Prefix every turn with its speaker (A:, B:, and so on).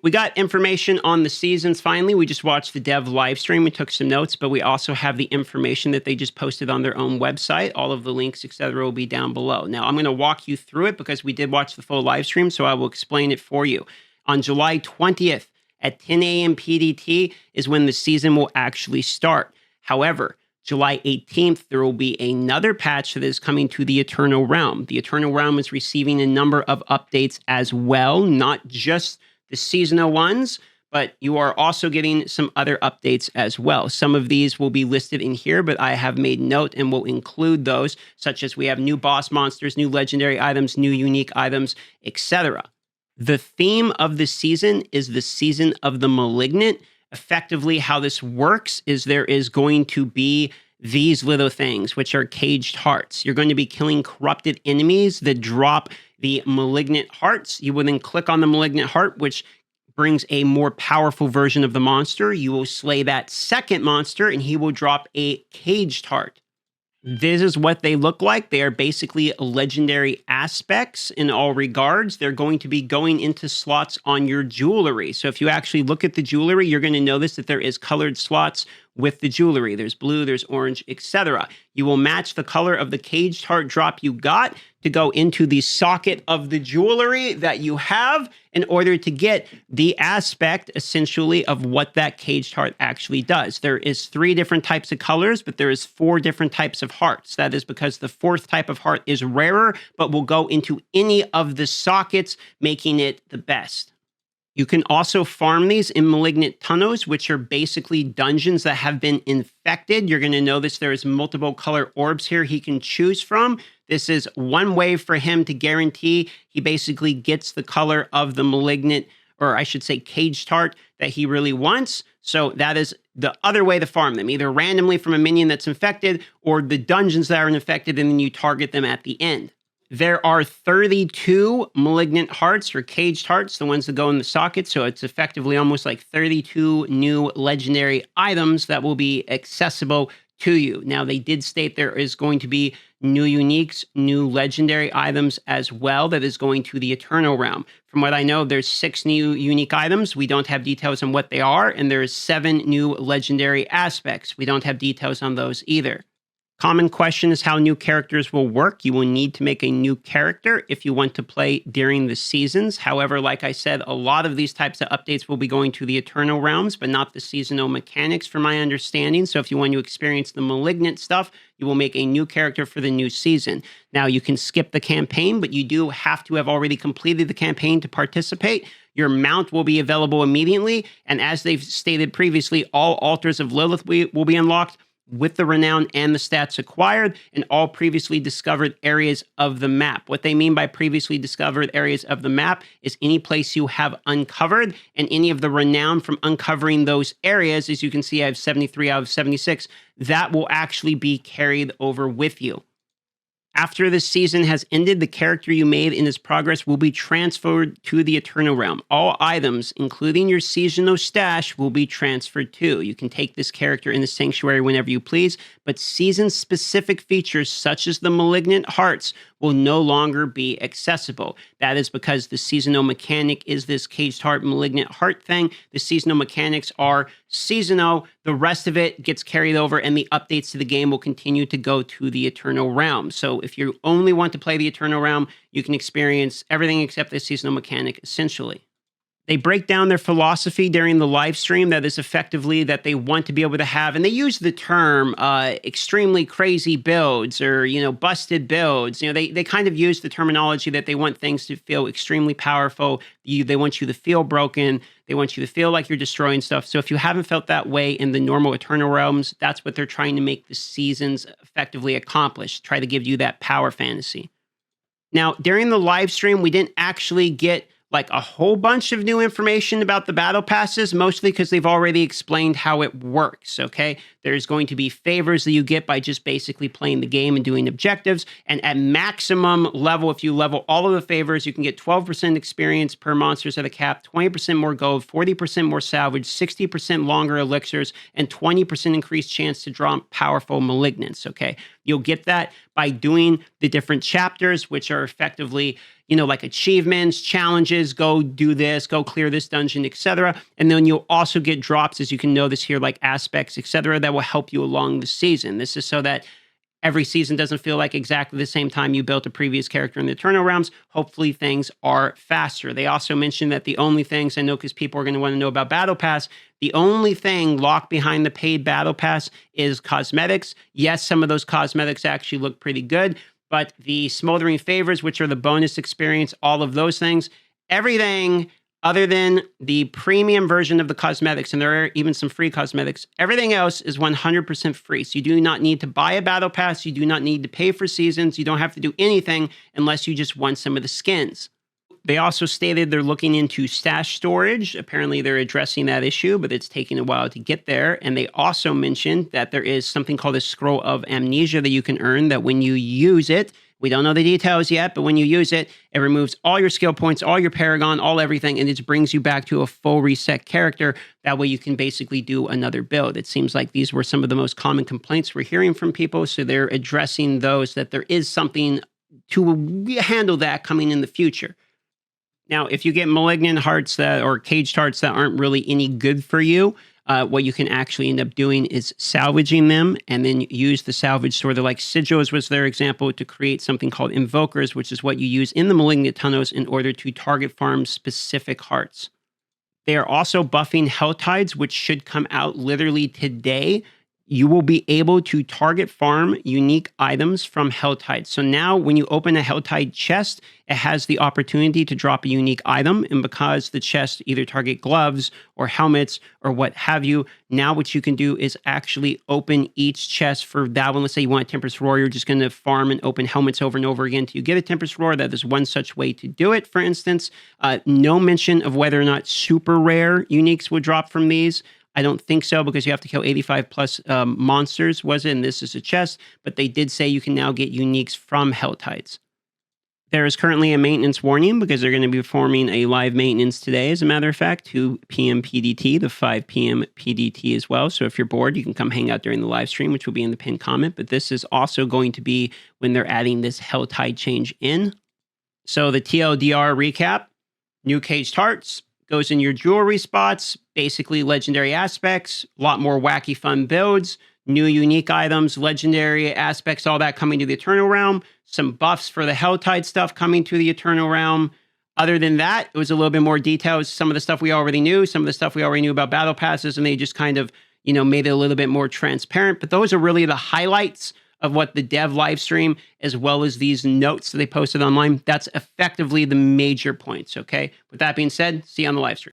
A: we got information on the seasons finally. We just watched the dev live stream. We took some notes, but we also have the information that they just posted on their own website. All of the links, etc., will be down below. Now, I'm going to walk you through it because we did watch the full live stream, so I will explain it for you. On July 20th at 10 a.m. PDT is when the season will actually start. However, July 18th, there will be another patch that is coming to the Eternal Realm. The Eternal Realm is receiving a number of updates as well, not just the seasonal ones, but you are also getting some other updates as well. Some of these will be listed in here, but I have made note and will include those, such as we have new boss monsters, new legendary items, new unique items, etc. The theme of the season is the Season of the Malignant. Effectively, how this works is there is going to be these little things, which are caged hearts. You're going to be killing corrupted enemies that drop the malignant hearts. You will then click on the malignant heart, which brings a more powerful version of the monster. You will slay that second monster, and he will drop a caged heart. This is what they look like. They are basically legendary aspects in all regards. They're going to be going into slots on your jewelry. So if you actually look at the jewelry, you're going to notice that there is colored slots with the jewelry. There's blue, there's orange, etc. You will match the color of the caged heart drop you got to go into the socket of the jewelry that you have in order to get the aspect, essentially, of what that caged heart actually does. There is 3 different types of colors, but there is 4 different types of hearts. That is because the 4th type of heart is rarer, but will go into any of the sockets, making it the best. You can also farm these in Malignant Tunnels, which are basically dungeons that have been infected. You're going to notice there's multiple color orbs here he can choose from. This is one way for him to guarantee he basically gets the color of the malignant, or I should say caged heart, that he really wants. So that is the other way to farm them, either randomly from a minion that's infected or the dungeons that are infected, and then you target them at the end. There are 32 malignant hearts or caged hearts, the ones that go in the socket. So it's effectively almost like 32 new legendary items that will be accessible to you. Now, they did state there is going to be new uniques, new legendary items as well that is going to the Eternal Realm. From what I know, there's 6 new unique items. We don't have details on what they are. And there's 7 new legendary aspects. We don't have details on those either. Common question is how new characters will work. You will need to make a new character if you want to play during the seasons. However, like I said, a lot of these types of updates will be going to the Eternal Realms, but not the seasonal mechanics from my understanding. So if you want to experience the Malignant stuff, you will make a new character for the new season. Now, you can skip the campaign, but you do have to have already completed the campaign to participate. Your mount will be available immediately. And as they've stated previously, all altars of Lilith will be unlocked with the renown and the stats acquired in all previously discovered areas of the map. What they mean by previously discovered areas of the map is any place you have uncovered, and any of the renown from uncovering those areas, as you can see, I have 73 out of 76, that will actually be carried over with you. After this season has ended, the character you made in this progress will be transferred to the Eternal Realm. All items, including your seasonal stash, will be transferred too. You can take this character in the Sanctuary whenever you please, but season-specific features such as the Malignant Hearts will no longer be accessible. That is because the seasonal mechanic is this caged heart, malignant heart thing. The seasonal mechanics are seasonal. The rest of it gets carried over, and the updates to the game will continue to go to the Eternal Realm. So if you only want to play the Eternal Realm, you can experience everything except the seasonal mechanic, essentially. They break down their philosophy during the live stream that is effectively that they want to be able to have, and they use the term extremely crazy builds or, busted builds. They kind of use the terminology that they want things to feel extremely powerful. They want you to feel broken. They want you to feel like you're destroying stuff. So if you haven't felt that way in the normal Eternal Realms, that's what they're trying to make the seasons effectively accomplish. Try to give you that power fantasy. Now, during the live stream, we didn't actually get like a whole bunch of new information about the battle passes, mostly because they've already explained how it works, okay? There's going to be favors that you get by just basically playing the game and doing objectives. And at maximum level, if you level all of the favors, you can get 12% experience per monsters at a cap, 20% more gold, 40% more salvage, 60% longer elixirs, and 20% increased chance to draw powerful malignants, okay? You'll get that by doing the different chapters, which are effectively, like achievements, challenges, go do this, go clear this dungeon, etc. And then you'll also get drops, as you can notice here, like aspects, etc., that will help you along the season. This is so that every season doesn't feel like exactly the same time you built a previous character in the Eternal Realms. Hopefully things are faster. They also mentioned that the only things, I know because people are going to want to know about Battle Pass, the only thing locked behind the paid Battle Pass is cosmetics. Yes, some of those cosmetics actually look pretty good, but the Smoldering Favors, which are the bonus experience, all of those things, everything other than the premium version of the cosmetics, and there are even some free cosmetics, everything else is 100% free. So you do not need to buy a battle pass. You do not need to pay for seasons. You don't have to do anything unless you just want some of the skins. They also stated they're looking into stash storage. Apparently they're addressing that issue, but it's taking a while to get there. And they also mentioned that there is something called a Scroll of Amnesia that you can earn, that when you use it, we don't know the details yet, but when you use it, it removes all your skill points, all your Paragon, all everything, and it brings you back to a full reset character. That way you can basically do another build. It seems like these were some of the most common complaints we're hearing from people, so they're addressing those, that there is something to handle that coming in the future. Now, if you get malignant hearts or caged hearts that aren't really any good for you, what you can actually end up doing is salvaging them and then use the salvage sort of like sigils was their example to create something called Invokers, which is what you use in the Malignant Tunnels in order to target farm specific hearts. They are also buffing Hell Tides, which should come out literally today. You will be able to target farm unique items from Hell Tide. So now when you open a Hell Tide chest, it has the opportunity to drop a unique item. And because the chest either target gloves or helmets or what have you, now what you can do is actually open each chest for that one. Let's say you want a Tempest Roar, you're just going to farm and open helmets over and over again till you get a Tempest Roar. That is one such way to do it, for instance. No mention of whether or not super rare uniques would drop from these. I don't think so, because you have to kill 85 plus monsters, was it? And this is a chest. But they did say you can now get uniques from Hell Tides. There is currently a maintenance warning because they're going to be performing a live maintenance today, as a matter of fact, 2 p.m. PDT, the 5 p.m. PDT as well. So if you're bored, you can come hang out during the live stream, which will be in the pinned comment. But this is also going to be when they're adding this Hell Tide change in. So the TLDR recap, new caged hearts, goes in your jewelry spots, basically legendary aspects, a lot more wacky fun builds, new unique items, legendary aspects, all that coming to the Eternal Realm, some buffs for the Hell Tide stuff coming to the Eternal Realm. Other than that, it was a little bit more details. Some of the stuff we already knew, some of the stuff we already knew about battle passes, and they just kind of, made it a little bit more transparent. But those are really the highlights of what the dev live stream, as well as these notes that they posted online. That's effectively the major points, okay? With that being said, see you on the live stream.